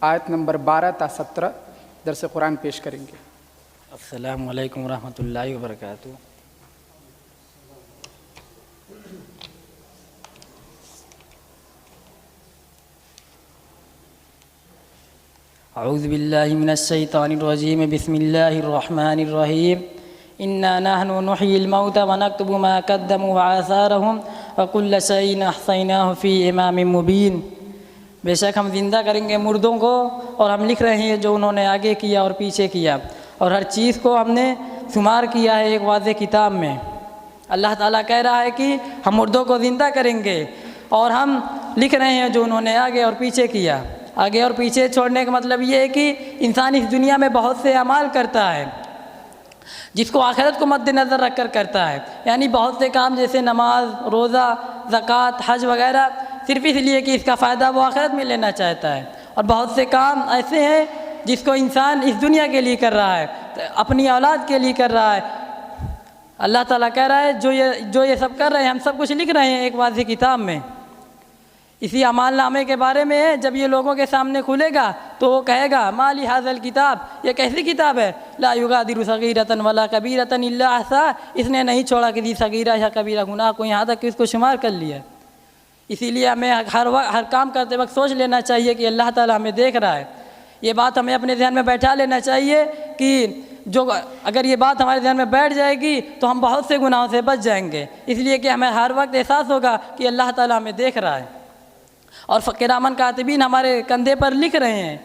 آیت نمبر 12 تا 17 درس قرآن پیش کریں گے۔ السلام علیکم ورحمۃ اللہ وبرکاتہ۔ اعوذ باللہ من الشیطان الرجیم، بسم اللہ الرحمن الرحیم۔ انا نحن نحیی الموتى ونکتب ما قدموا وآثارهم وکل شیء احصیناہ فی امام مبین۔ بے شک ہم زندہ کریں گے مردوں کو، اور ہم لکھ رہے ہیں جو انہوں نے آگے کیا اور پیچھے کیا، اور ہر چیز کو ہم نے شمار کیا ہے ایک واضح کتاب میں۔ اللہ تعالیٰ کہہ رہا ہے کہ ہم مردوں کو زندہ کریں گے، اور ہم لکھ رہے ہیں جو انہوں نے آگے اور پیچھے کیا۔ آگے اور پیچھے چھوڑنے کا مطلب یہ ہے کہ انسان اس دنیا میں بہت سے اعمال کرتا ہے جس کو آخرت کو مد نظر رکھ کر کرتا ہے، یعنی بہت سے کام جیسے نماز، روزہ، زکوٰۃ، حج وغیرہ صرف اس لیے کہ اس کا فائدہ وہ آخرت میں لینا چاہتا ہے، اور بہت سے کام ایسے ہیں جس کو انسان اس دنیا کے لیے کر رہا ہے، اپنی اولاد کے لیے کر رہا ہے۔ اللہ تعالیٰ کہہ رہا ہے جو یہ سب کر رہے ہیں، ہم سب کچھ لکھ رہے ہیں ایک واضح کتاب میں۔ اسی اعمال نامے کے بارے میں ہے، جب یہ لوگوں کے سامنے کھلے گا تو وہ کہے گا ما لی ھذا الکتاب، یہ کیسی کتاب ہے، لا یغادر صغیرۃ ولا کبیرۃ الا احصاھا، اس نے نہیں چھوڑا کسی صغیرہ یا کبیرہ گناہ کو یہاں تک کہ اس کو شمار کر لیا۔ اسی لیے ہمیں ہر کام کرتے وقت سوچ لینا چاہیے کہ اللہ تعالیٰ ہمیں دیکھ رہا ہے۔ یہ بات ہمیں اپنے ذہن میں بیٹھا لینا چاہیے کہ اگر یہ بات ہمارے ذہن میں بیٹھ جائے گی تو ہم بہت سے گناہوں سے بچ جائیں گے، اس لیے کہ ہمیں ہر وقت احساس ہوگا کہ اللہ تعالیٰ ہمیں دیکھ رہا ہے، اور کراماً کاتبین ہمارے کندھے پر لکھ رہے ہیں۔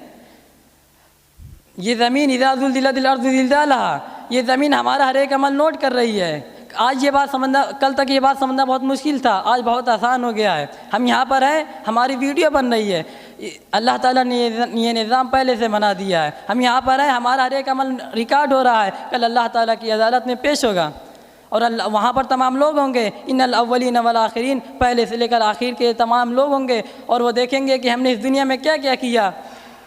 یہ زمین اذا زلزلت الارض زلزالھا، یہ زمین ہمارا ہر ایک عمل نوٹ کر رہی ہے۔ آج یہ بات سمجھنا، کل تک یہ بات سمجھنا بہت مشکل تھا، آج بہت آسان ہو گیا ہے۔ ہم یہاں پر ہیں، ہماری ویڈیو بن رہی ہے، اللہ تعالیٰ نے یہ نظام پہلے سے بنا دیا ہے۔ ہم یہاں پر ہیں، ہمارا ہر ایک عمل ریکارڈ ہو رہا ہے، کل اللہ تعالیٰ کی عدالت میں پیش ہوگا، اور وہاں پر تمام لوگ ہوں گے، ان الاولین والآخرین، پہلے سے لے کر آخر کے تمام لوگ ہوں گے، اور وہ دیکھیں گے کہ ہم نے اس دنیا میں کیا کیا کیا۔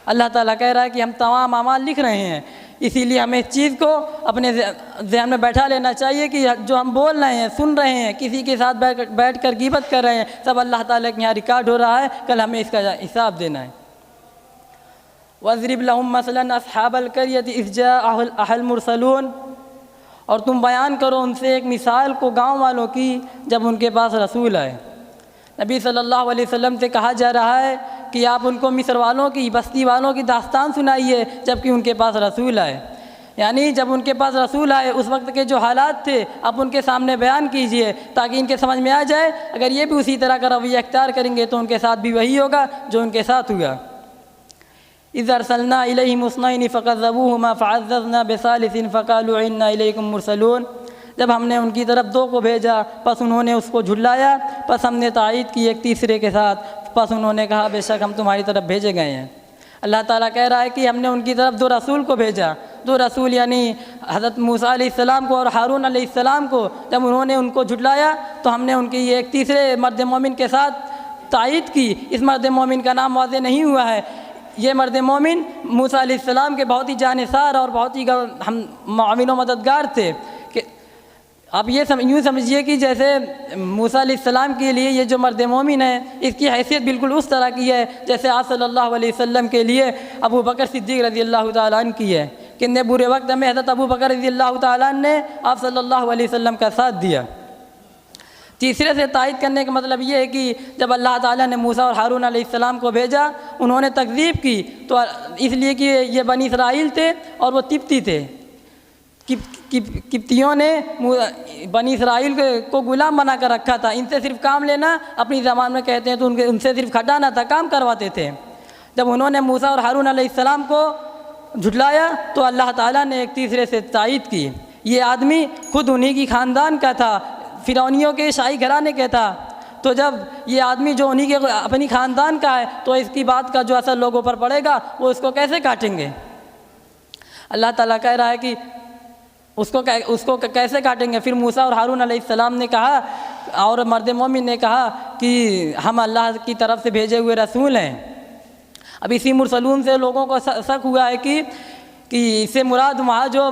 اللہ تعالیٰ کہہ رہا ہے کہ ہم تمام اعمال لکھ رہے ہیں، اسی لیے ہمیں اس چیز کو اپنے ذہن میں بیٹھا لینا چاہیے کہ جو ہم بول رہے ہیں، سن رہے ہیں، کسی کے ساتھ بیٹھ کر غیبت کر رہے ہیں، سب اللہ تعالیٰ کے یہاں ریکارڈ ہو رہا ہے، کل ہمیں اس کا حساب دینا ہے۔ وَاضْرِبْ لَهُم مَثَلًا أَصْحَابَ الْقَرْيَةِ إِذْ جَاءَهَا الْمُرْسَلُونَ، اور تم بیان کرو ان سے ایک مثال کو گاؤں والوں کی جب ان کے پاس رسول آئے۔ نبی صلی اللہ علیہ وسلم سے کہا جا رہا ہے کہ آپ ان کو مصر والوں کی، بستی والوں کی داستان سنائیے جب کہ ان کے پاس رسول آئے، یعنی جب ان کے پاس رسول آئے اس وقت کے جو حالات تھے آپ ان کے سامنے بیان کیجئے، تاکہ ان کے سمجھ میں آ جائے اگر یہ بھی اسی طرح کا رویہ اختیار کریں گے تو ان کے ساتھ بھی وہی ہوگا جو ان کے ساتھ ہوا۔ اذ ارسلنا الیہم اثنین فکذبوہما فعززنا بثالث فقالوا انا الیکم مرسلون، جب ہم نے ان کی طرف دو کو بھیجا پس انہوں نے اس کو جھٹلایا، پس ہم نے تائید کی ایک تیسرے کے ساتھ، پس انہوں نے کہا بے شک ہم تمہاری طرف بھیجے گئے ہیں۔ اللہ تعالیٰ کہہ رہا ہے کہ ہم نے ان کی طرف دو رسول کو بھیجا، دو رسول یعنی حضرت موسیٰ علیہ السلام کو اور ہارون علیہ السلام کو، جب انہوں نے ان کو جھٹلایا تو ہم نے ان کی ایک تیسرے مرد مومن کے ساتھ تائید کی۔ اس مرد مومن کا نام واضح نہیں ہوا ہے۔ یہ مرد مومن موسیٰ علیہ السلام کے بہت ہی جانثار اور بہت ہی ہم معاون و مددگار تھے۔ کہ آپ یہ یوں سمجھیے کہ جیسے موسیٰ علیہ السلام کے لیے یہ جو مرد مومن ہے اس کی حیثیت بالکل اس طرح کی ہے جیسے آپ صلی اللہ علیہ وسلم کے لیے ابو بکر صدیق رضی اللہ تعالیٰ عنہ کی ہے۔ کتنے برے وقت میں حضرت ابو بکر رضی اللہ تعالیٰ عنہ نے آپ صلی اللہ علیہ وسلم کا ساتھ دیا۔ تیسرے سے تائید کرنے کا مطلب یہ ہے کہ جب اللہ تعالیٰ نے موسیٰ اور ہارون علیہ السلام کو بھیجا انہوں نے تکذیب کی، تو اس لیے کہ یہ بنی اسرائیل تھے اور وہ قبطی تھے۔ قبطیوں نے بنی اسرائیل کو غلام بنا کر رکھا تھا، ان سے صرف کام لینا، اپنی زبان میں کہتے ہیں تو ان سے صرف کھٹانا تھا، کام کرواتے تھے۔ جب انہوں نے موسیٰ اور ہارون علیہ السلام کو جھٹلایا تو اللہ تعالیٰ نے ایک تیسرے سے تائید کی۔ یہ آدمی خود انہی کی خاندان کا تھا، فرعونیوں کے شاہی گھرانے کے تھا، تو جب یہ آدمی جو انہی کے اپنی خاندان کا ہے تو اس کی بات کا جو اثر لوگوں پر پڑے گا وہ اس کو کیسے کاٹیں گے؟ اللہ تعالیٰ کہہ رہا ہے کہ اس کو کیسے کاٹیں گے؟ پھر موسیٰ اور ہارون علیہ السلام نے کہا اور مرد مومن نے کہا کہ ہم اللہ کی طرف سے بھیجے ہوئے رسول ہیں۔ اب اسی مرسلون سے لوگوں کو شک ہوا ہے کہ اس سے مراد وہاں جو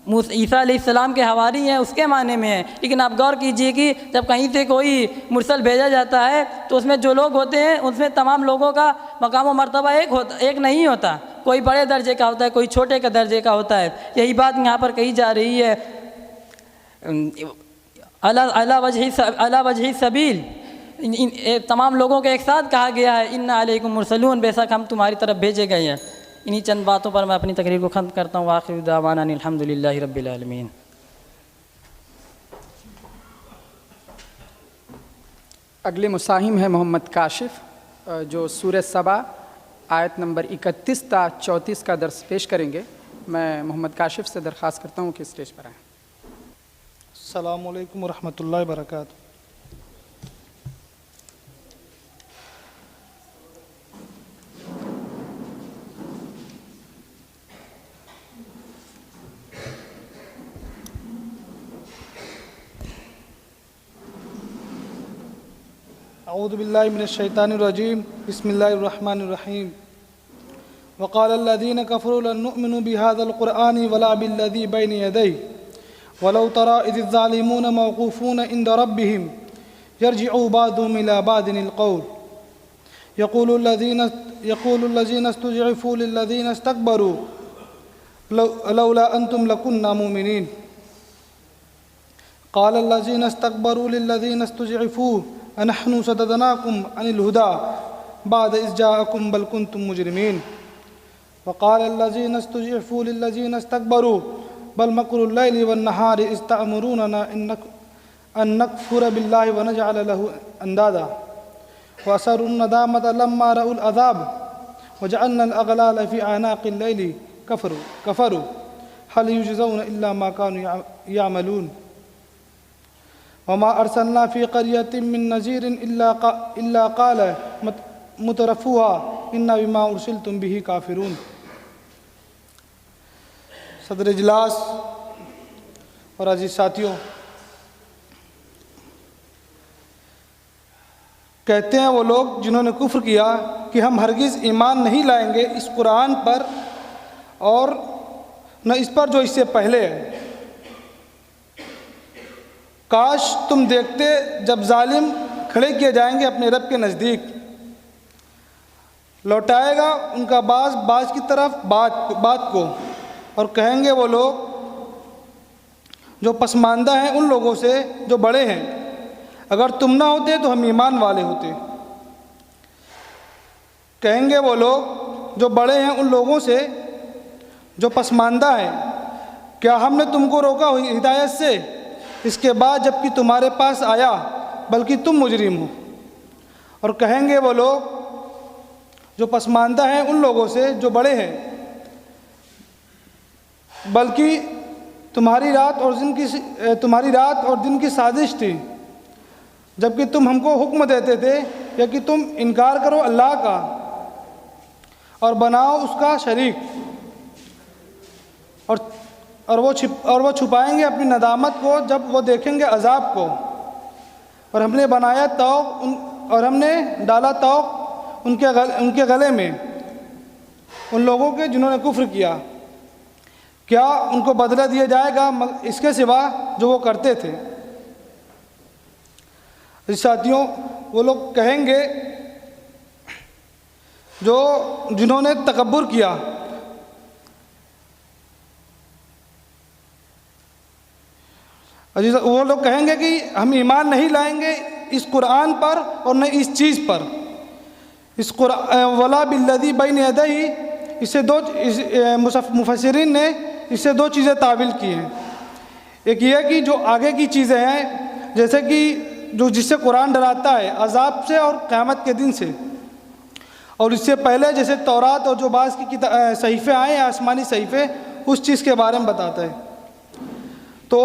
عیسیٰ علیہ السلام کے حواری ہیں اس کے معنی میں ہے، لیکن آپ غور کیجئے کہ جب کہیں سے کوئی مرسل بھیجا جاتا ہے تو اس میں جو لوگ ہوتے ہیں اس میں تمام لوگوں کا مقام و مرتبہ ایک نہیں ہوتا، کوئی بڑے درجے کا ہوتا ہے، کوئی چھوٹے کا درجے کا ہوتا ہے۔ یہی بات یہاں پر کہی جا رہی ہے علی وجہ سبیل، تمام لوگوں کے ایک ساتھ کہا گیا ہے انا علیکم مرسلون، بے شک ہم تمہاری طرف بھیجے گئے ہیں۔ انہی چند باتوں پر میں اپنی تقریر کو ختم کرتا ہوں۔ آخر دعوانا ان الحمدللہ رب العالمین۔ اگلے مساہم ہے محمد کاشف، جو سورہ سبا آیت نمبر 31 تا 34 کا درس پیش کریں گے۔ میں محمد کاشف سے درخواست کرتا ہوں کہ اسٹیج پر آئیں۔ السلام علیکم ورحمۃ اللہ وبرکاتہ۔ اعوذ باللہ من الشیطان الرجیم، بسم اللہ الرحمن الرحیم۔ وقال الذین کفروا لن نؤمن بهذا القرآن ولا بالذی بین یدیہ ولو تری اذ الظالمون موقوفون عند ربهم یرجع بعضهم الى بعض القول یقول الذین استضعفوا للذین استکبروا لولا انتم لکنا مؤمنین قال الذین استکبروا للذین استضعفوا انحن صددناکم عن الهدى بعد اذ جاءکم بل کنتم مجرمین وقال الذین استضعفوا للذین استکبروا بل مکر اللیل والنہار اذ تأمروننا ان نکفر باللہ ونجعل له اندادا واسروا الندامة لما رأوا العذاب وجعلنا الاغلال في اعناق الليل كفروا هل يجزون الا ما كانوا يعملون وما ارسلنا في قرية من نذير الا قال مترفوها انا بما ارسلتم به كافرون۔ صدر اجلاس اور عزیز ساتھیوں، کہتے ہیں وہ لوگ جنہوں نے کفر کیا کہ ہم ہرگز ایمان نہیں لائیں گے اس قرآن پر اور نہ اس پر جو اس سے پہلے ہے۔ کاش تم دیکھتے جب ظالم کھڑے کیے جائیں گے اپنے رب کے نزدیک، لوٹائے گا ان کا باز کی طرف بات کو، اور کہیں گے وہ لوگ جو پسماندہ ہیں ان لوگوں سے جو بڑے ہیں، اگر تم نہ ہوتے تو ہم ایمان والے ہوتے۔ کہیں گے وہ لوگ جو بڑے ہیں ان لوگوں سے جو پسماندہ ہیں، کیا ہم نے تم کو روکا ہدایت سے اس کے بعد جب کہ تمہارے پاس آیا، بلکہ تم مجرم ہو۔ اور کہیں گے وہ لوگ جو پسماندہ ہیں ان لوگوں سے جو بڑے ہیں، بلکہ تمہاری رات اور دن کی سازش تھی، جبکہ تم ہم کو حکم دیتے تھے یا کہ تم انکار کرو اللہ کا اور بناؤ اس کا شریک، اور وہ چھپائیں گے اپنی ندامت کو جب وہ دیکھیں گے عذاب کو۔ اور ہم نے بنایا توق اور ہم نے ڈالا توق ان کے گلے میں ان لوگوں کے جنہوں نے کفر کیا، کیا ان کو بدلہ دیا جائے گا اس کے سوا جو وہ کرتے تھے۔ ساتھیوں، وہ لوگ کہیں گے جنہوں نے تکبر کیا، وہ لوگ کہیں گے کہ ہم ایمان نہیں لائیں گے اس قرآن پر اور نہ اس چیز پر، اس قرآن ولا بالذی بین یدیہ، اس سے مفسرین نے اس سے دو چیزیں تعبیر کی ہیں۔ ایک یہ کہ جو آگے کی چیزیں ہیں، جیسے کہ جس سے قرآن ڈراتا ہے عذاب سے اور قیامت کے دن سے، اور اس سے پہلے جیسے تورات اور جو بعض کی صحیفے آئے ہیں آسمانی صحیفے، اس چیز کے بارے میں بتاتا ہے۔ تو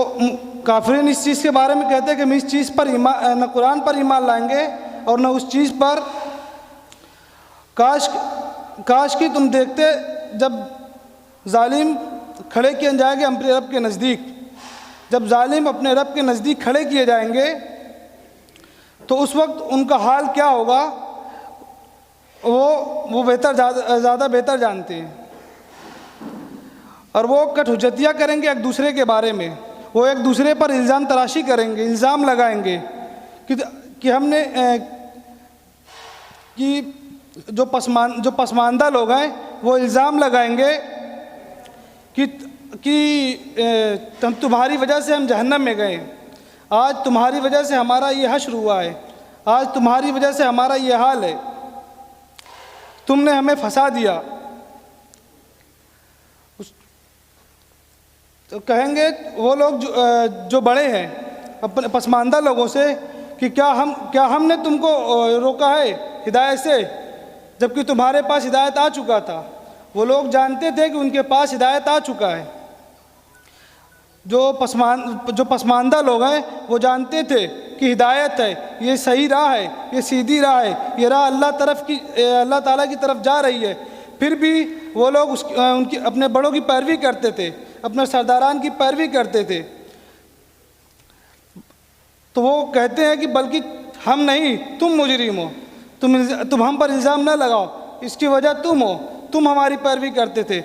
کافرین اس چیز کے بارے میں کہتے ہیں کہ ہم اس چیز پر نہ قرآن پر ایمان لائیں گے اور نہ اس چیز پر۔ کاش کہ تم دیکھتے جب ظالم کھڑے کیے جائیں گے اپنے رب کے نزدیک، جب ظالم اپنے رب کے نزدیک کھڑے کیے جائیں گے تو اس وقت ان کا حال کیا ہوگا وہ زیادہ بہتر جانتے ہیں۔ اور وہ کٹ حجتیاں کریں گے ایک دوسرے کے بارے میں، وہ ایک دوسرے پر الزام تراشی کریں گے، الزام لگائیں گے کہ ہم نے کہ جو پسماندہ لوگ ہیں وہ الزام لگائیں گے کہ تمہاری وجہ سے ہم جہنم میں گئے، آج تمہاری وجہ سے ہمارا یہ حشر ہوا ہے، آج تمہاری وجہ سے ہمارا یہ حال ہے، تم نے ہمیں پھنسا دیا۔ تو کہیں گے وہ لوگ جو بڑے ہیں اپنے پسماندہ لوگوں سے کہ کیا ہم نے تم کو روکا ہے ہدایت سے، جبکہ تمہارے پاس ہدایت آ چکا تھا۔ وہ لوگ جانتے تھے کہ ان کے پاس ہدایت آ چکا ہے۔ جو پسماندہ لوگ ہیں وہ جانتے تھے کہ ہدایت ہے، یہ صحیح راہ ہے، یہ سیدھی راہ ہے، یہ راہ اللہ تعالیٰ کی طرف جا رہی ہے، پھر بھی وہ لوگ ان کی اپنے بڑوں کی پیروی کرتے تھے، اپنے سرداران کی پیروی کرتے تھے۔ تو وہ کہتے ہیں کہ بلکہ ہم نہیں، تم مجرم ہو، تم ہم پر الزام نہ لگاؤ، اس کی وجہ تم ہو، تم ہماری پیروی کرتے تھے،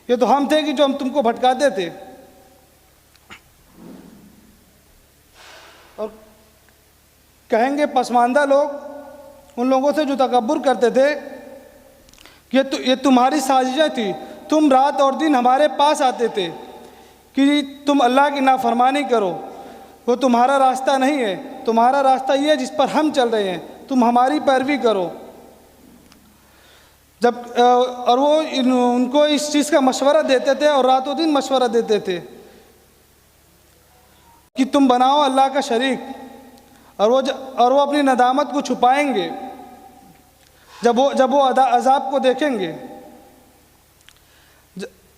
یہ تو ہم تھے کہ جو ہم تم کو بھٹکاتے تھے۔ اور کہیں گے پسماندہ لوگ ان لوگوں سے جو تکبر کرتے تھے کہ یہ تمہاری سازشیں تھی، تم رات اور دن ہمارے پاس آتے تھے کہ تم اللہ کی نافرمانی کرو، وہ تمہارا راستہ نہیں ہے، تمہارا راستہ یہ ہے جس پر ہم چل رہے ہیں، تم ہماری پیروی کرو۔ اور وہ ان کو اس چیز کا مشورہ دیتے تھے اور رات و دن مشورہ دیتے تھے کہ تم بناؤ اللہ کا شریک، اور وہ اپنی ندامت کو چھپائیں گے جب وہ عذاب کو دیکھیں گے،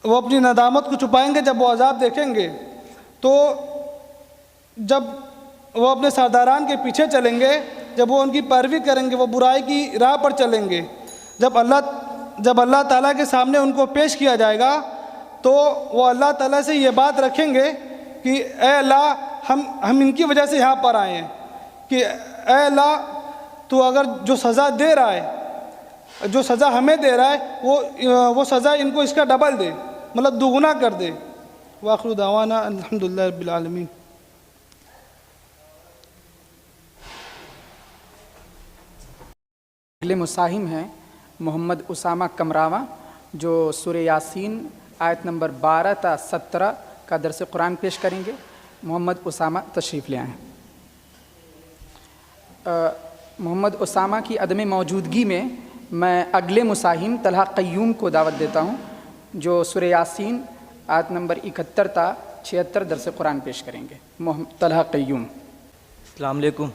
وہ اپنی ندامت کو چھپائیں گے جب وہ عذاب دیکھیں گے۔ تو جب وہ اپنے سرداران کے پیچھے چلیں گے، جب وہ ان کی پیروی کریں گے، وہ برائی کی راہ پر چلیں گے، جب اللہ تعالیٰ کے سامنے ان کو پیش کیا جائے گا تو وہ اللہ تعالیٰ سے یہ بات رکھیں گے کہ اے اللہ ہم ان کی وجہ سے یہاں پر آئے ہیں، کہ اے اللہ تو اگر جو سزا دے رہا ہے، جو سزا ہمیں دے رہا ہے وہ سزا ان کو اس کا ڈبل دے، مطلب دوگنا کر دے۔ وآخر دعوانا الحمدللہ رب العالمین۔ اگلے مساہم ہیں محمد اسامہ کمراواں، جو سورہ یاسین آیت نمبر 12 تا 17 کا درس قرآن پیش کریں گے۔ محمد اسامہ تشریف لے آئیں۔ محمد اسامہ کی عدم موجودگی میں میں اگلے مساہم طلحہ قیوم کو دعوت دیتا ہوں، جو سورہ یاسین آیت نمبر 71 تا 76 درس قرآن پیش کریں گے۔ طلحہ قیوم۔ السلام علیکم۔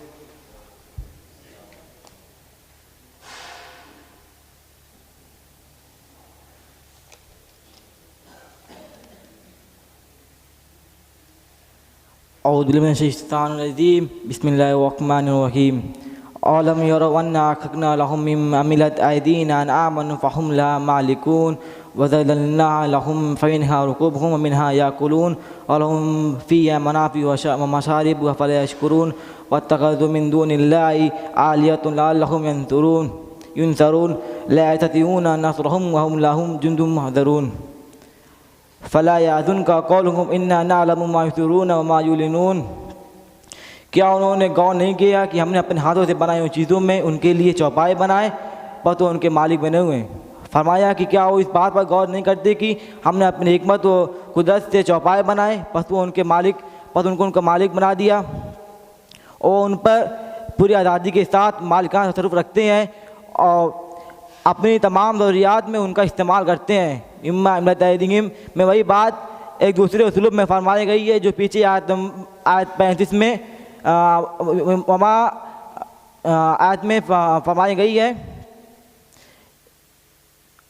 اعوذ باللہ من الشیطان الرجیم، بسم اللہ الرحمن الرحیم۔ اولم یروا انا خلقنا لهم مما عملت ایدینا انعاما فهم لها مالکون وذللناها لهم فمنها ركوبهم ومنها یاکلون ولهم فیہا منافع ومشارب افلا یشکرون واتخذوا من دون اللہ آلیۃ لعلهم ینصرون لا یستطیعون نصرهم وهم لهم جند محضرون فلا یحزنک قولهم انا نعلم ما یسرون وما یعلنون۔ کیا انہوں نے غور نہیں کیا کہ ہم نے اپنے ہاتھوں سے بنائی ہوئی چیزوں میں ان کے لیے چوپائے بنائے، پر تو ان کے مالک بنے ہوئے ہیں۔ فرمایا کہ کیا وہ اس بات پر غور نہیں کرتے کہ ہم نے اپنی حکمت و قدرت سے چوپائے بنائے، پس وہ ان کو مالک بنا دیا، اور ان پر پوری آزادی کے ساتھ مالکانہ تصرف رکھتے ہیں اور اپنی تمام ضروریات میں ان کا استعمال کرتے ہیں۔ اما عملت ایدیہم میں وہی بات ایک دوسرے اسلوب میں فرمائی گئی ہے جو پیچھے آیت 35 میں آیت میں فرمائی گئی ہے،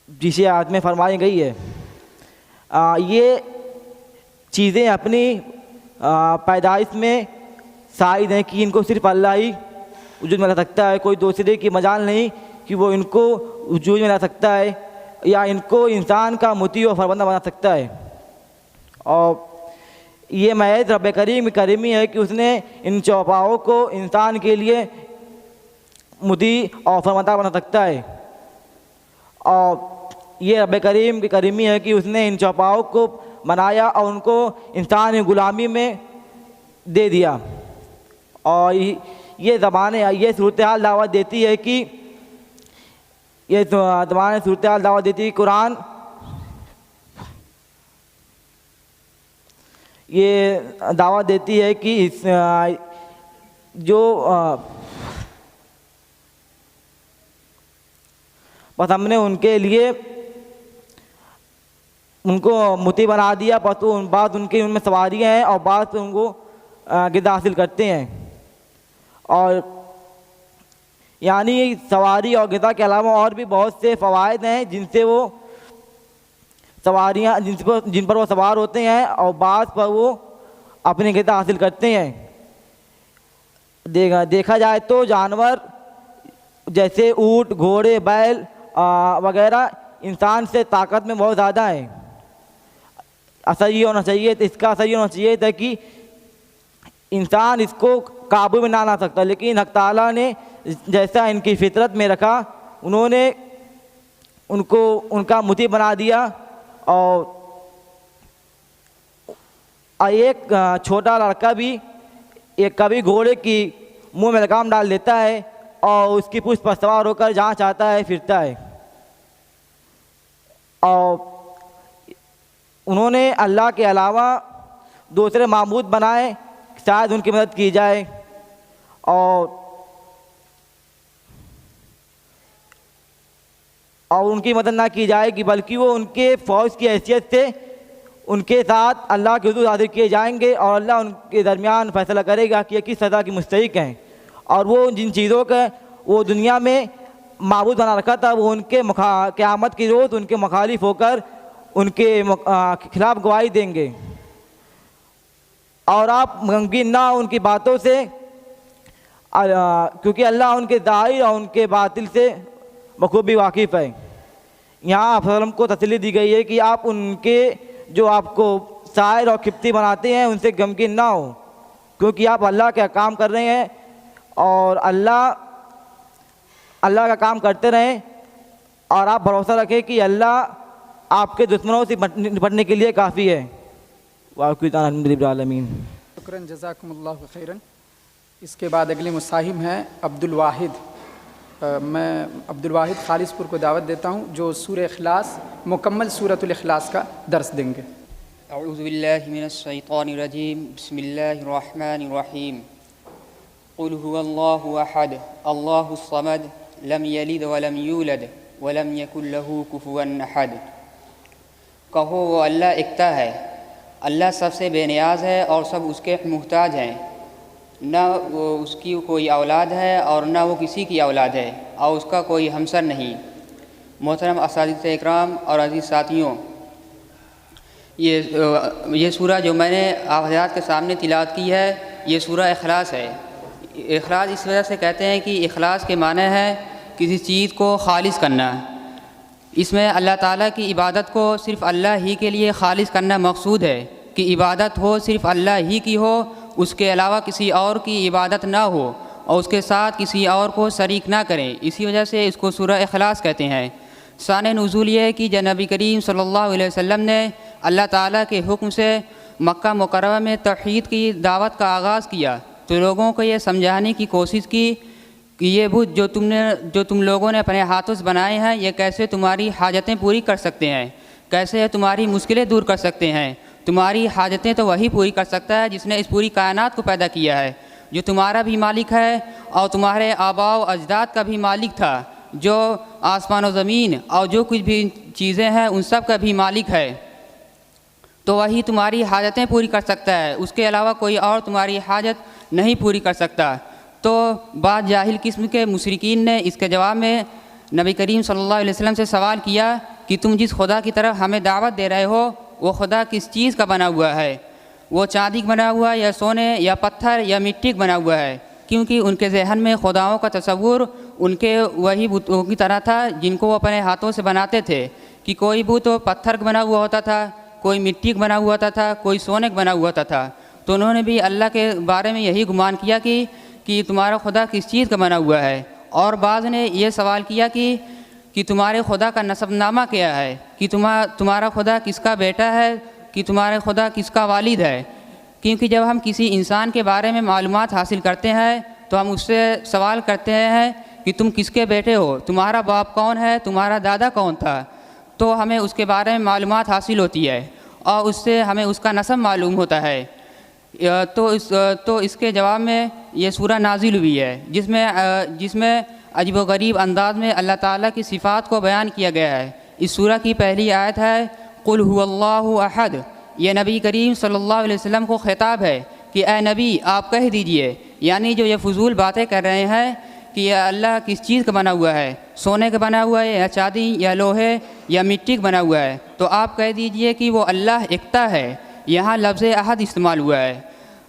جسے آیت میں فرمائی گئی ہے۔ یہ چیزیں اپنی پیدائش میں شاہد ہیں کہ ان کو صرف اللہ ہی وجود میں لا سکتا ہے، کوئی دوسرے کی مجال نہیں کہ وہ ان کو وجود میں لا سکتا ہے یا ان کو انسان کا مطیع و فرماندہ بنا سکتا ہے۔ اور یہ محض رب کریمی ہے کہ اس نے ان چوپاؤں کو انسان کے لیے مطیع اور فرماندہ بنا سکتا ہے۔ اور یہ رب کریم کی کریمی ہے کہ اس نے ان چوپاؤں کو بنایا اور ان کو انسانی غلامی میں دے دیا. اور یہ زمانے یہ صورتحال دعوت دیتی ہے کہ یہ زمانے صورتحال دعوت دیتی ہے قرآن یہ دعوت دیتی ہے کہ اس جو بس ہم نے ان کے لیے ان کو مطیع بنا دیا، بس بعض ان میں سواریاں ہیں اور بعض ان کو غذا حاصل کرتے ہیں. اور یعنی سواری اور غذا کے علاوہ اور بھی بہت سے فوائد ہیں جن سے وہ سواریاں جن پر وہ سوار ہوتے ہیں اور بعض پر وہ اپنی غذا حاصل کرتے ہیں. دیکھا جائے تو جانور جیسے اونٹ، گھوڑے، بیل وغیرہ انسان سے طاقت میں بہت زیادہ ہیں. اثر یہ ہونا چاہیے اس کا اثر یہ ہونا چاہیے تھا کہ انسان اس کو قابو میں نہ لا سکتا، لیکن حق تعالیٰ نے جیسا ان کی فطرت میں رکھا انہوں نے ان کو ان کا مطیع بنا دیا. اور ایک چھوٹا لڑکا بھی ایک کبھی گھوڑے کی منہ میں لگام ڈال دیتا ہے اور اس کی پشت پر سوار ہو کر جہاں چاہتا ہے پھرتا ہے. اور انہوں نے اللہ کے علاوہ دوسرے معبود بنائے شاید ان کی مدد کی جائے، اور ان کی مدد نہ کی جائے گی بلکہ وہ ان کے فوج کی حیثیت سے ان کے ساتھ اللہ کے حضور حاضر کیے جائیں گے اور اللہ ان کے درمیان فیصلہ کرے گا کہ یہ کس سزا کی مستحق ہیں. اور وہ جن چیزوں کا وہ دنیا میں معبود بنا رکھا تھا وہ ان کے قیامت کی روز ان کے مخالف ہو کر ان کے خلاف گواہی دیں گے. اور آپ غمگین نہ ان کی باتوں سے کیونکہ اللہ ان کے ظاہر اور ان کے باطل سے بخوبی واقف ہے. یہاں آپ وسلم کو تسلی دی گئی ہے کہ آپ ان کے جو آپ کو شاعر اور کھپتی بناتے ہیں ان سے غمگین نہ ہو، کیونکہ آپ اللہ کے کام کر رہے ہیں اور اللہ کا کام کرتے رہیں. اور آپ بھروسہ رکھیں کہ اللہ آپ کے دشمنوں سے نپٹنے کے لیے کافی ہے. واقعی الحمد للہ العالمین. شکراً، جزاکم اللہ خیراً. اس کے بعد اگلے مصاحب ہیں عبد الواحد. میں عبد الواحد خالص پور کو دعوت دیتا ہوں جو سورہ اخلاص مکمل سورۃ الاخلاص کا درس دیں گے. اعوذ باللہ من الشیطان الرجیم. بسم اللہ الرحمن الرحیم. قل هو اللہ احد اللہ الصمد لم یلد ولم یولد ولم یکن له کفوا احد. کہو وہ اللہ یکتا ہے، اللہ سب سے بے نیاز ہے اور سب اس کے محتاج ہیں. نہ وہ اس کی کوئی اولاد ہے اور نہ وہ کسی کی اولاد ہے اور اس کا کوئی ہمسر نہیں. محترم اساتذہ اکرام اور عزیز ساتھیوں، یہ سورہ جو میں نے آپ حضرات کے سامنے تلاوت کی ہے یہ سورہ اخلاص ہے. اخلاص اس وجہ سے کہتے ہیں کہ اخلاص کے معنی ہے کسی چیز کو خالص کرنا. اس میں اللہ تعالیٰ کی عبادت کو صرف اللہ ہی کے لیے خالص کرنا مقصود ہے کہ عبادت ہو صرف اللہ ہی کی ہو، اس کے علاوہ کسی اور کی عبادت نہ ہو اور اس کے ساتھ کسی اور کو شریک نہ کریں. اسی وجہ سے اس کو سورہ اخلاص کہتے ہیں. شان نزول یہ ہے کہ جب نبی کریم صلی اللہ علیہ وسلم نے اللہ تعالیٰ کے حکم سے مکہ مکرمہ میں توحید کی دعوت کا آغاز کیا تو لوگوں کو یہ سمجھانے کی کوشش کی کہ یہ بت جو تم لوگوں نے اپنے ہاتھوں سے بنائے ہیں یہ کیسے تمہاری حاجتیں پوری کر سکتے ہیں، کیسے تمہاری مشکلیں دور کر سکتے ہیں. تمہاری حاجتیں تو وہی پوری کر سکتا ہے جس نے اس پوری کائنات کو پیدا کیا ہے، جو تمہارا بھی مالک ہے اور تمہارے آباء و اجداد کا بھی مالک تھا، جو آسمان و زمین اور جو کچھ بھی چیزیں ہیں ان سب کا بھی مالک ہے. تو وہی تمہاری حاجتیں پوری کر سکتا ہے، اس کے علاوہ کوئی اور تمہاری حاجت نہیں پوری کر سکتا. تو بعض جاہل قسم کے مشرکین نے اس کے جواب میں نبی کریم صلی اللہ علیہ وسلم سے سوال کیا کہ تم جس خدا کی طرف ہمیں دعوت دے رہے ہو وہ خدا کس چیز کا بنا ہوا ہے؟ وہ چاندی کا بنا ہوا یا سونے یا پتھر یا مٹی کا بنا ہوا ہے؟ کیونکہ ان کے ذہن میں خداؤں کا تصور ان کے وہی بتوں کی طرح تھا جن کو وہ اپنے ہاتھوں سے بناتے تھے، کہ کوئی بت پتھر کا بنا ہوا ہوتا تھا، کوئی مٹی کا بنا ہوا ہوتا تھا، کوئی سونے کا بنا ہوا ہوتا تھا. تو انہوں نے بھی اللہ کے بارے میں یہی گمان کیا کہ تمہارا خدا کس چیز کا بنا ہوا ہے. اور بعض نے یہ سوال کیا کہ کہ تمہارے خدا کا نسب نامہ کیا ہے، کہ تمہارا خدا کس کا بیٹا ہے، کہ تمہارا خدا کس کا والد ہے۔ کیونکہ جب ہم کسی انسان کے بارے میں معلومات حاصل کرتے ہیں تو ہم اس سے سوال کرتے ہیں کہ تم کس کے بیٹے ہو، تمہارا باپ کون ہے، تمہارا دادا کون تھا، تو ہمیں اس کے بارے میں معلومات حاصل ہوتی ہے اور اس سے ہمیں اس کا نسب معلوم ہوتا ہے۔ تو اس کے جواب میں یہ سورہ نازل ہوئی ہے جس میں عجیب و غریب انداز میں اللہ تعالیٰ کی صفات کو بیان کیا گیا ہے۔ اس سورہ کی پہلی آیت ہے قل هو اللہ احد۔ یہ نبی کریم صلی اللہ علیہ وسلم کو خطاب ہے کہ اے نبی آپ کہہ دیجئے، یعنی جو یہ فضول باتیں کر رہے ہیں کہ یہ اللہ کس چیز کا بنا ہوا ہے، سونے کا بنا ہوا ہے یا چاندی یا لوہے یا مٹی کا بنا ہوا ہے، تو آپ کہہ دیجئے کہ وہ اللہ یکتا ہے۔ یہاں لفظ احد استعمال ہوا ہے۔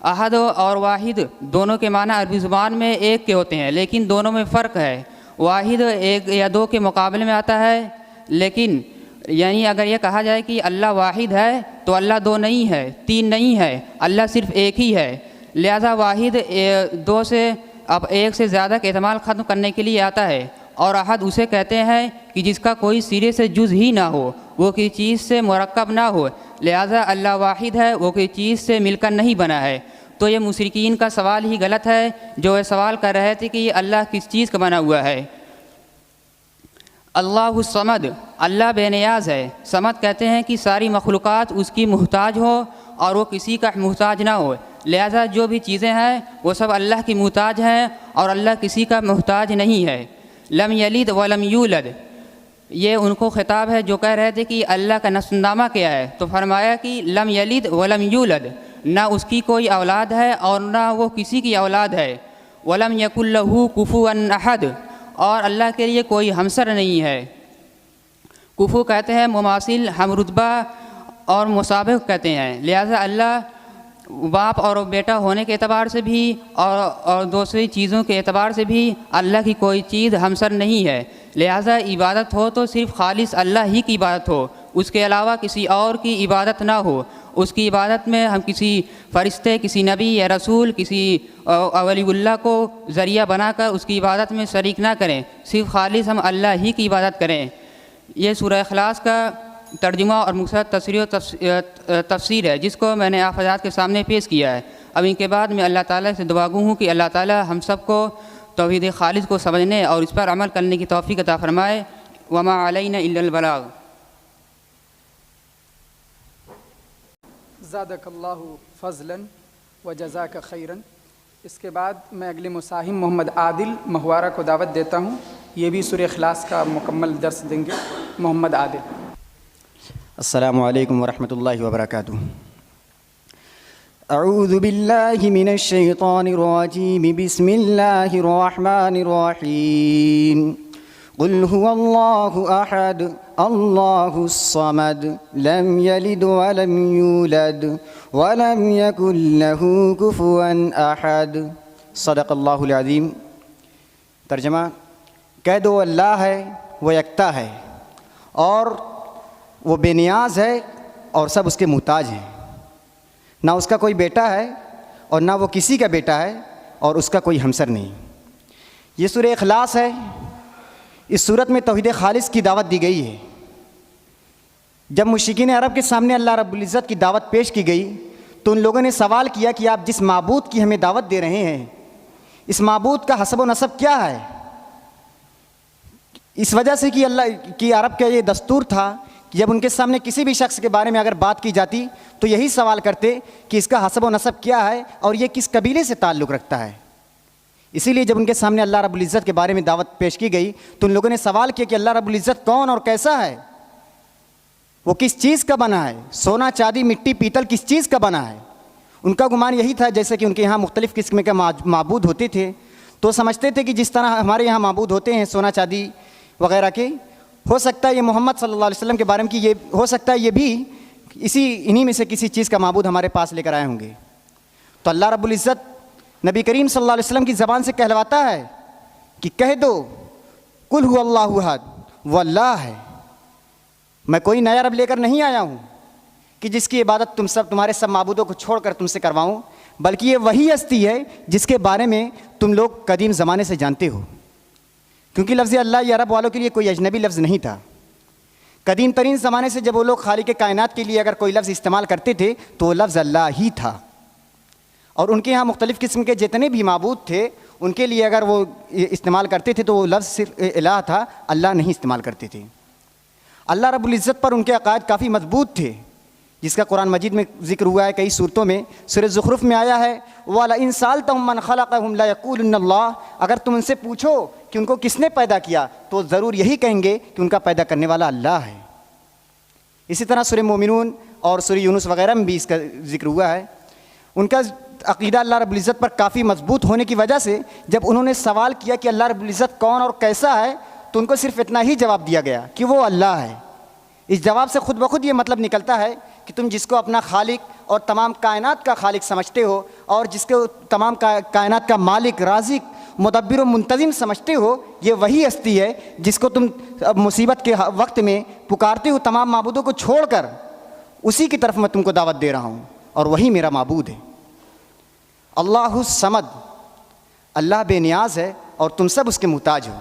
احد اور واحد دونوں کے معنی عربی زبان میں ایک کے ہوتے ہیں، لیکن دونوں میں فرق ہے۔ واحد ایک یا دو کے مقابلے میں آتا ہے، لیکن یعنی اگر یہ کہا جائے کہ اللہ واحد ہے تو اللہ دو نہیں ہے، تین نہیں ہے، اللہ صرف ایک ہی ہے۔ لہذا واحد دو سے اب ایک سے زیادہ کے احتمال ختم کرنے کے لیے آتا ہے، اور احد اسے کہتے ہیں کہ جس کا کوئی سرے سے جز ہی نہ ہو، وہ کسی چیز سے مرکب نہ ہو۔ لہذا اللہ واحد ہے، وہ کسی چیز سے مل کر نہیں بنا ہے۔ تو یہ مشرکین کا سوال ہی غلط ہے جو یہ سوال کر رہے تھے کہ اللہ کس چیز کا بنا ہوا ہے۔ اللہ الصمد، اللہ بے نیاز ہے۔ صمد کہتے ہیں کہ ساری مخلوقات اس کی محتاج ہو اور وہ کسی کا محتاج نہ ہو۔ لہذا جو بھی چیزیں ہیں وہ سب اللہ کی محتاج ہیں اور اللہ کسی کا محتاج نہیں ہے۔ لم یلد ولم یولد، یہ ان کو خطاب ہے جو کہہ رہے تھے کہ اللہ کا نسب نامہ کیا ہے، تو فرمایا کہ لم یلد ولم یولد، نہ اس کی کوئی اولاد ہے اور نہ وہ کسی کی اولاد ہے۔ ولم یکن لہ کفوا احد، اور اللہ کے لیے کوئی ہمسر نہیں ہے۔ کفو کہتے ہیں مماثل، ہم رتبہ اور مسابق کہتے ہیں۔ لہذا اللہ باپ اور بیٹا ہونے کے اعتبار سے بھی اور دوسری چیزوں کے اعتبار سے بھی اللہ کی کوئی چیز ہمسر نہیں ہے۔ لہذا عبادت ہو تو صرف خالص اللہ ہی کی عبادت ہو، اس کے علاوہ کسی اور کی عبادت نہ ہو۔ اس کی عبادت میں ہم کسی فرشتے، کسی نبی یا رسول، کسی ولی اللہ کو ذریعہ بنا کر اس کی عبادت میں شریک نہ کریں، صرف خالص ہم اللہ ہی کی عبادت کریں۔ یہ سورہ اخلاص کا ترجمہ اور مختصر تفسیر و تفسیر ہے جس کو میں نے آپ حضرات کے سامنے پیش کیا ہے۔ اب ان کے بعد میں اللہ تعالیٰ سے دعا گو ہوں کہ اللہ تعالیٰ ہم سب کو توحید خالص کو سمجھنے اور اس پر عمل کرنے کی توفیق عطا فرمائے۔ وما علینا الا البلاغ۔ زادک اللہ فضلا وجزاک خیرا۔ اس کے بعد میں اگلے مساہم محمد عادل مہوارہ کو دعوت دیتا ہوں، یہ بھی سورہ اخلاص کا مکمل درس دیں گے۔ محمد عادل۔ السلام علیکم ورحمۃ اللہ وبرکاتہ۔ اعوذ باللہ من الشیطان الرجیم، بسم اللہ الرحمن الرحیم۔ قل هو اللہ احد اللہ الصمد لم یلد ولم یولد ولم یکن لہ کفوا احد۔ صدق اللہ العظیم۔ ترجمہ، کہہ دو اللہ ہے، وہ یکتا ہے اور وہ بے نیاز ہے اور سب اس کے محتاج ہیں۔ نہ اس کا کوئی بیٹا ہے اور نہ وہ کسی کا بیٹا ہے اور اس کا کوئی ہمسر نہیں۔ یہ سورہ اخلاص ہے۔ اس صورت میں توحید خالص کی دعوت دی گئی ہے۔ جب مشرکین عرب کے سامنے اللہ رب العزت کی دعوت پیش کی گئی تو ان لوگوں نے سوال کیا کہ آپ جس معبود کی ہمیں دعوت دے رہے ہیں، اس معبود کا حسب و نسب کیا ہے؟ اس وجہ سے کہ اللہ کی عرب کا یہ دستور تھا کہ جب ان کے سامنے کسی بھی شخص کے بارے میں اگر بات کی جاتی تو یہی سوال کرتے کہ اس کا حسب و نسب کیا ہے اور یہ کس قبیلے سے تعلق رکھتا ہے۔ اسی لیے جب ان کے سامنے اللہ رب العزت کے بارے میں دعوت پیش کی گئی تو ان لوگوں نے سوال کیا کہ اللہ رب العزت کون اور کیسا ہے، وہ کس چیز کا بنا ہے، سونا چاندی مٹی پیتل کس چیز کا بنا ہے۔ ان کا گمان یہی تھا، جیسے کہ ان کے یہاں مختلف قسم کے معبود ہوتے تھے تو سمجھتے تھے کہ جس طرح ہمارے یہاں معبود ہوتے ہیں سونا چاندی وغیرہ کے، ہو سکتا ہے یہ محمد صلی اللہ علیہ وسلم کے بارے میں کہ یہ ہو سکتا ہے یہ بھی انہی میں سے کسی چیز کا معبود ہمارے پاس لے کر آئے ہوں گے۔ تو اللہ رب العزت نبی کریم صلی اللہ علیہ وسلم کی زبان سے کہلواتا ہے کہ کہہ دو قل هو اللہ احد، وہ اللہ ہے، میں کوئی نیا رب لے کر نہیں آیا ہوں کہ جس کی عبادت تمہارے سب معبودوں کو چھوڑ کر تم سے کرواؤں، بلکہ یہ وہی ہستی ہے جس کے بارے میں تم لوگ قدیم زمانے سے جانتے ہو۔ کیونکہ لفظ اللہ یہ عرب والوں کے لیے کوئی اجنبی لفظ نہیں تھا. قدیم ترین زمانے سے جب وہ لوگ خالق کائنات کے لیے اگر کوئی لفظ استعمال کرتے تھے تو وہ لفظ اللہ ہی تھا. اور ان کے یہاں مختلف قسم کے جتنے بھی معبود تھے ان کے لیے اگر وہ استعمال کرتے تھے تو وہ لفظ صرف الہ تھا, اللہ نہیں استعمال کرتے تھے. اللہ رب العزت پر ان کے عقائد کافی مضبوط تھے, جس کا قرآن مجید میں ذکر ہوا ہے کئی صورتوں میں. سورہ زخرف میں آیا ہے وَلَئِن سَأَلْتَهُم مَّنْ خَلَقَهُمْ لَيَقُولُنَّ اللَّهُ, اگر تم ان سے پوچھو کہ ان کو کس نے پیدا کیا تو ضرور یہی کہیں گے کہ ان کا پیدا کرنے والا اللہ ہے. اسی طرح سورہ مومنون اور سورہ یونس وغیرہ میں بھی اس کا ذکر ہوا ہے. ان کا عقیدہ اللہ رب العزت پر کافی مضبوط ہونے کی وجہ سے جب انہوں نے سوال کیا کہ اللہ رب العزت کون اور کیسا ہے تو ان کو صرف اتنا ہی جواب دیا گیا کہ وہ اللہ ہے. اس جواب سے خود بخود یہ مطلب نکلتا ہے کہ تم جس کو اپنا خالق اور تمام کائنات کا خالق سمجھتے ہو اور جس کو تمام کائنات کا مالک, رازق, مدبر و منتظم سمجھتے ہو, یہ وہی ہستی ہے جس کو تم مصیبت کے وقت میں پکارتے ہو تمام معبودوں کو چھوڑ کر. اسی کی طرف میں تم کو دعوت دے رہا ہوں اور وہی میرا معبود ہے. اللہ الصمد, اللہ بے نیاز ہے اور تم سب اس کے محتاج ہو.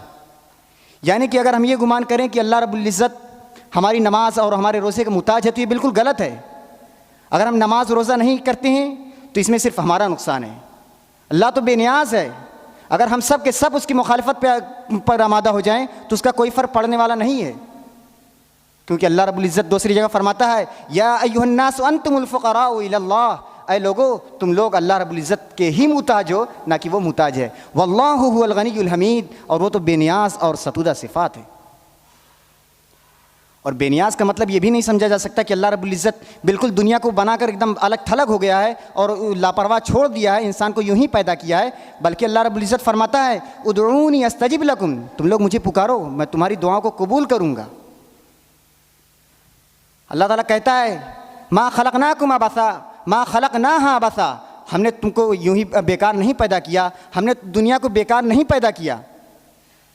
یعنی کہ اگر ہم یہ گمان کریں کہ اللہ رب العزت ہماری نماز اور ہمارے روزے کا محتاج ہے تو یہ بالکل غلط ہے. اگر ہم نماز روزہ نہیں کرتے ہیں تو اس میں صرف ہمارا نقصان ہے. اللہ تو بے نیاز ہے. اگر ہم سب کے سب اس کی مخالفت پر آمادہ ہو جائیں تو اس کا کوئی فرق پڑنے والا نہیں ہے, کیونکہ اللہ رب العزت دوسری جگہ فرماتا ہے یا ایھا الناس انتم الفقراء الی اللہ, اے لوگو تم لوگ اللہ رب العزت کے ہی محتاج ہو نہ کہ وہ محتاج ہے. واللہ هو الغنی الحمید, اور وہ تو بے نیاز اور ستودہ صفات ہے. اور بے نیاز کا مطلب یہ بھی نہیں سمجھا جا سکتا کہ اللہ رب العزت بالکل دنیا کو بنا کر ایک دم الگ تھلگ ہو گیا ہے اور لاپرواہ چھوڑ دیا ہے, انسان کو یوں ہی پیدا کیا ہے. بلکہ اللہ رب العزت فرماتا ہے ادعونی استجب لکم, تم لوگ مجھے پکارو میں تمہاری دعاؤں کو قبول کروں گا. اللہ تعالیٰ کہتا ہے ما خلقناکم عبثا ما خلقناہا عبثا, ہم نے تم کو یوں ہی بیکار نہیں پیدا کیا, ہم نے دنیا کو بیکار نہیں پیدا کیا,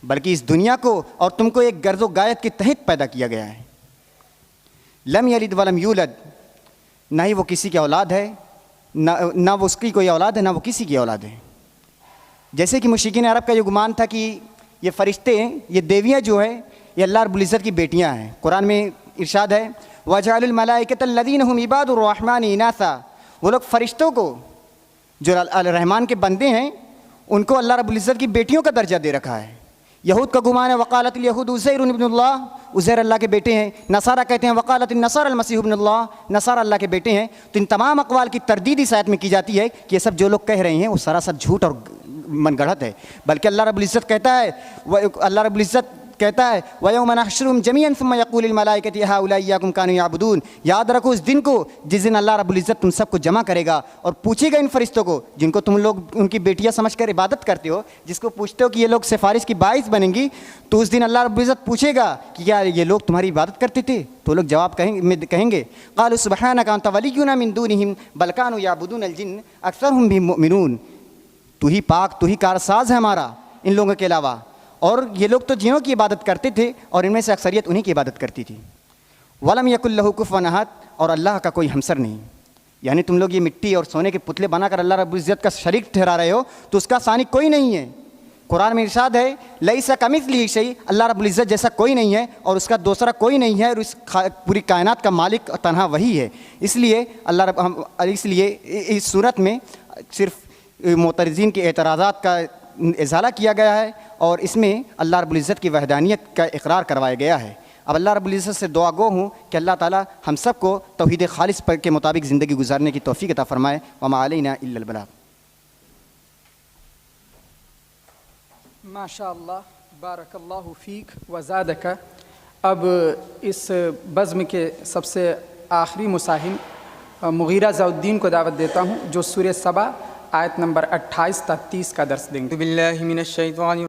بلکہ اس دنیا کو اور تم کو ایک غرض و غایت کے تحت پیدا کیا گیا ہے. لم یلد ولم یولد, نہ ہی وہ کسی کی اولاد ہے, نہ وہ اس کی کوئی اولاد ہے, نہ وہ کسی کی اولاد ہے. جیسے کہ مشرکین عرب کا یہ گمان تھا کہ یہ فرشتے, یہ دیویاں جو ہیں یہ اللہ رب العزت کی بیٹیاں ہیں. قرآن میں ارشاد ہے وَجَعَلُوا الْمَلَائِكَةَ الَّذِينَ هُمْ عِبَادُ الرَّحْمَنِ إِنَاثًا, وہ لوگ فرشتوں کو جو الرحمن کے بندے ہیں ان کو اللہ رب العزت کی بیٹیوں کا درجہ دے رکھا ہے. یہود کا گمان ہے وقالت الیہود عزیر ابن اللہ, عزیر اللہ کے بیٹے ہیں. نصارہ کہتے ہیں وقالت النصارى المسیح ابن اللہ, نصارى اللہ کے بیٹے ہیں. تو ان تمام اقوال کی تردید اس آیت میں کی جاتی ہے کہ یہ سب جو لوگ کہہ رہے ہیں وہ سراسر جھوٹ اور من گڑھت ہے. بلکہ اللہ رب العزت کہتا ہے وَيَوْمَ نَحْشُرُهُمْ جَمِيعًا ثُمَّ يَقُولُ الْمَلَائِكَةُ هَؤُلَاءِ إِيَّاكُمْ كَانُوا يَعْبُدُونَ, یاد رکھو اس دن کو جس دن اللہ رب العزت تم سب کو جمع کرے گا اور پوچھے گا ان فرشتوں کو جن کو تم لوگ ان کی بیٹیاں سمجھ کر عبادت کرتے ہو, جس کو پوچھتے ہو کہ یہ لوگ سفارش کی باعث بنیں گی, تو اس دن اللہ رب العزت پوچھے گا کہ کیا یہ لوگ تمہاری عبادت کرتے تھے؟ تو لوگ جواب کہیں گے قالوا سبحانك انت ولينا من دونهم بل كانوا يعبدون الجن اکثرهم بهم مؤمنون, تو ہی پاک تو ہی کارساز ہے ہمارا ان لوگوں کے علاوہ, اور یہ لوگ تو جنوں کی عبادت کرتے تھے اور ان میں سے اکثریت انہی کی عبادت کرتی تھی. ولم یکن لہ کفوا احد, اور اللہ کا کوئی ہمسر نہیں. یعنی تم لوگ یہ مٹی اور سونے کے پتلے بنا کر اللہ رب العزت کا شریک ٹھہرا رہے ہو تو اس کا ثانی کوئی نہیں ہے. قرآن میں ارشاد ہے لیس کمثلہ شیء, اللہ رب العزت جیسا کوئی نہیں ہے اور اس کا دوسرا کوئی نہیں ہے, اور اس پوری کائنات کا مالک تنہا وہی ہے. اس لیے اس صورت میں صرف معترضین کے اعتراضات کا ازالہ کیا گیا ہے اور اس میں اللہ رب العزت کی وحدانیت کا اقرار کروایا گیا ہے. اب اللہ رب العزت سے دعا گو ہوں کہ اللہ تعالیٰ ہم سب کو توحید خالص پر کے مطابق زندگی گزارنے کی توفیق عطا فرمائے. وما علینا الا البلاغ. ماشاء اللہ, بارک اللہ فیک وزادک. اب اس بزم کے سب سے آخری مساہم مغیرہ ضیاء الدین کو دعوت دیتا ہوں جو سورہ سبا آیت نمبر 28 تا 30 کا درس دیں گے. باللہ من الشیطان